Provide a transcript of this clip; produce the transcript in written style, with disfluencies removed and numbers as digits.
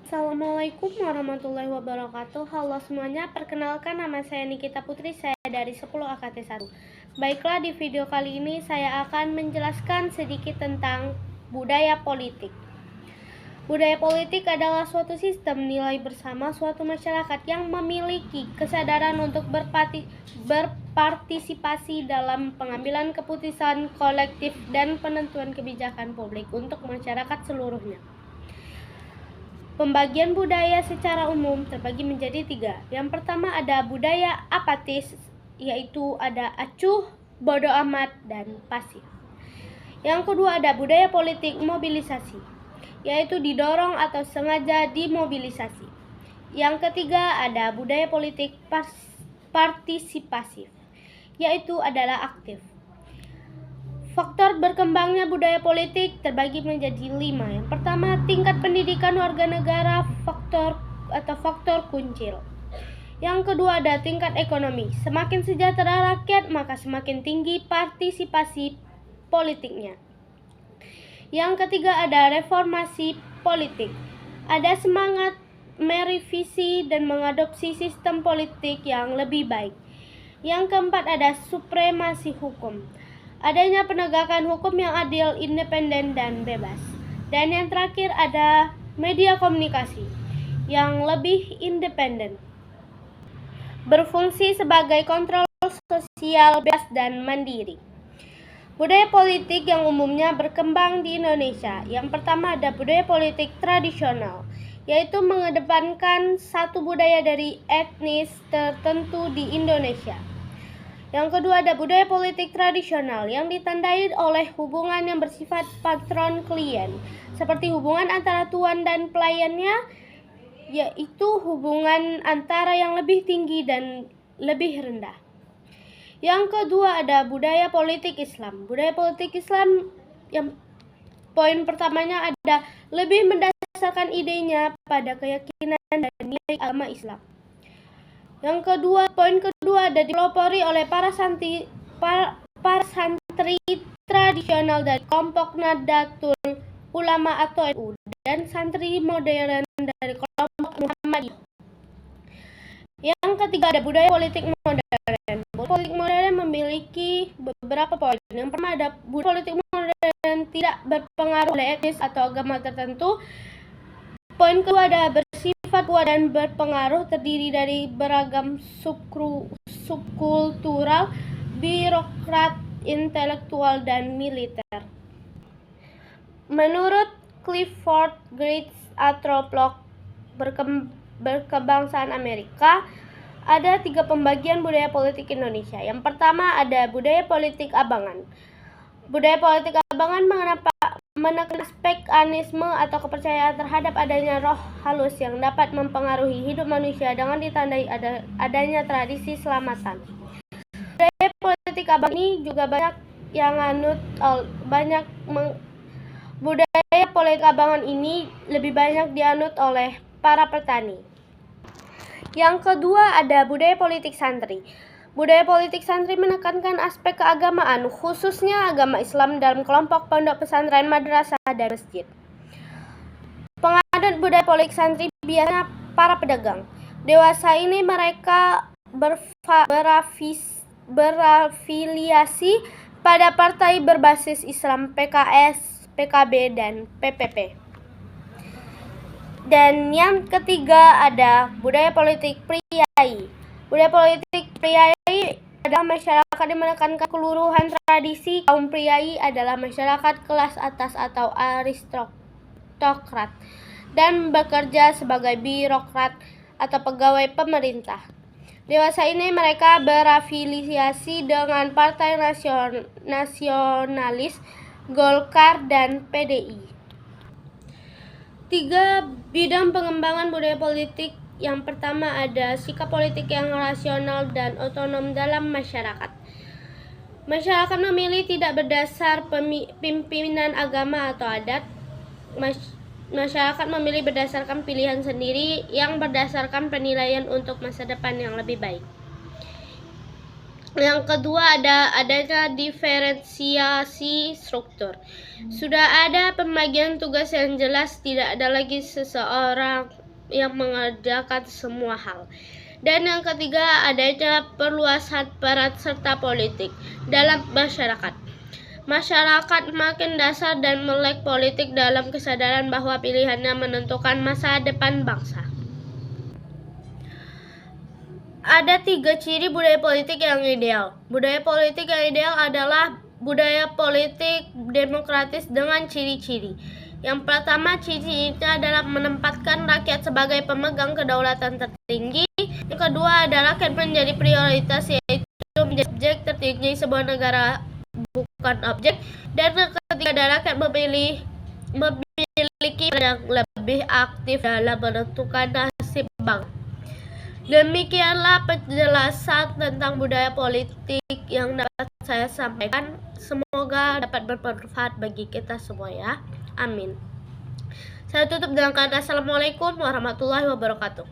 Assalamualaikum warahmatullahi wabarakatuh. Halo semuanya, perkenalkan nama saya Nikita Putri, saya dari 10 AKT 1. Baiklah, di video kali ini saya akan menjelaskan sedikit tentang budaya politik. Budaya politik adalah suatu sistem nilai bersama suatu masyarakat yang memiliki kesadaran untuk berpartisipasi dalam pengambilan keputusan kolektif dan penentuan kebijakan publik untuk masyarakat seluruhnya. Pembagian budaya secara umum terbagi menjadi 3. Yang pertama ada budaya apatis, yaitu ada acuh, bodo amat, dan pasif. Yang kedua ada budaya politik mobilisasi, yaitu didorong atau sengaja dimobilisasi. Yang ketiga ada budaya politik partisipasif, yaitu adalah aktif. Faktor berkembangnya budaya politik terbagi menjadi 5. Yang pertama, tingkat pendidikan warga negara, faktor kuncil. Yang kedua ada tingkat ekonomi. Semakin sejahtera rakyat, maka semakin tinggi partisipasi politiknya. Yang ketiga ada reformasi politik. Ada semangat merevisi dan mengadopsi sistem politik yang lebih baik. Yang keempat ada supremasi hukum. Adanya penegakan hukum yang adil, independen, dan bebas. Dan yang terakhir ada media komunikasi yang lebih independen, berfungsi sebagai kontrol sosial bebas dan mandiri. Budaya politik yang umumnya berkembang di Indonesia. Yang pertama ada budaya politik tradisional, yaitu mengedepankan satu budaya dari etnis tertentu di Indonesia. Yang kedua ada budaya politik tradisional yang ditandai oleh hubungan yang bersifat patron-klien, seperti hubungan antara tuan dan pelayannya, yaitu hubungan antara yang lebih tinggi dan lebih rendah. Yang kedua ada budaya politik Islam. Budaya politik Islam yang poin pertamanya ada lebih mendasarkan idenya pada keyakinan dan nilai agama Islam. Yang kedua, poin kedua ada dipelopori oleh para santri tradisional dari kelompok Nahdlatul Ulama atau NU dan santri modern dari kelompok Muhammadiyah. Yang ketiga ada budaya politik modern. Politik modern memiliki beberapa poin. Yang pertama ada budaya politik modern tidak berpengaruh oleh etnis atau agama tertentu. Poin kedua ada bersifat kuat dan berpengaruh, terdiri dari beragam subkultural, birokrat, intelektual, dan militer. Menurut Clifford Geertz, antropolog berkebangsaan Amerika, ada 3 pembagian budaya politik Indonesia. Yang pertama ada budaya politik abangan. Budaya politik abangan menekan aspek anisme atau kepercayaan terhadap adanya roh halus yang dapat mempengaruhi hidup manusia dengan ditandai adanya tradisi selamatan. Budaya politik abangan ini juga budaya politik abangan ini lebih banyak dianut oleh para petani. Yang kedua ada budaya politik santri. Budaya politik santri menekankan aspek keagamaan, khususnya agama Islam dalam kelompok pondok pesantren, madrasah, dan masjid. Penganut budaya politik santri biasanya para pedagang. Dewasa ini mereka berafiliasi pada partai berbasis Islam PKS, PKB, dan PPP. Dan yang ketiga ada budaya politik priai. Budaya politik priai adalah masyarakat yang menekankan keluruhan tradisi. Kaum priai adalah masyarakat kelas atas atau aristokrat dan bekerja sebagai birokrat atau pegawai pemerintah. Dewasa ini mereka berafiliasi dengan Partai Nasionalis, Golkar, dan PDI. 3 bidang pengembangan budaya politik. Yang pertama ada sikap politik yang rasional dan otonom dalam masyarakat. Masyarakat memilih tidak berdasar pimpinan agama atau adat. Masyarakat memilih berdasarkan pilihan sendiri yang berdasarkan penilaian untuk masa depan yang lebih baik. Yang kedua adanya diferensiasi struktur. Sudah ada pembagian tugas yang jelas, tidak ada lagi seseorang yang mengerjakan semua hal. Dan yang ketiga adanya perluasan peran serta politik dalam masyarakat. Masyarakat makin dasar dan melek politik dalam kesadaran bahwa pilihannya menentukan masa depan bangsa. Ada 3 ciri budaya politik yang ideal. Budaya politik yang ideal adalah budaya politik demokratis dengan ciri-ciri. Yang pertama, ciri-cirinya adalah menempatkan rakyat sebagai pemegang kedaulatan tertinggi. Yang kedua adalah rakyat menjadi prioritas, yaitu menjadi objek tertinggi sebuah negara, bukan objek. Dan yang ketiga adalah rakyat memiliki peran yang lebih aktif dalam menentukan nasib bangsa. Demikianlah penjelasan tentang budaya politik yang dapat saya sampaikan. Semoga dapat bermanfaat bagi kita semua ya. Amin. Saya tutup dengan kata Assalamualaikum warahmatullahi wabarakatuh.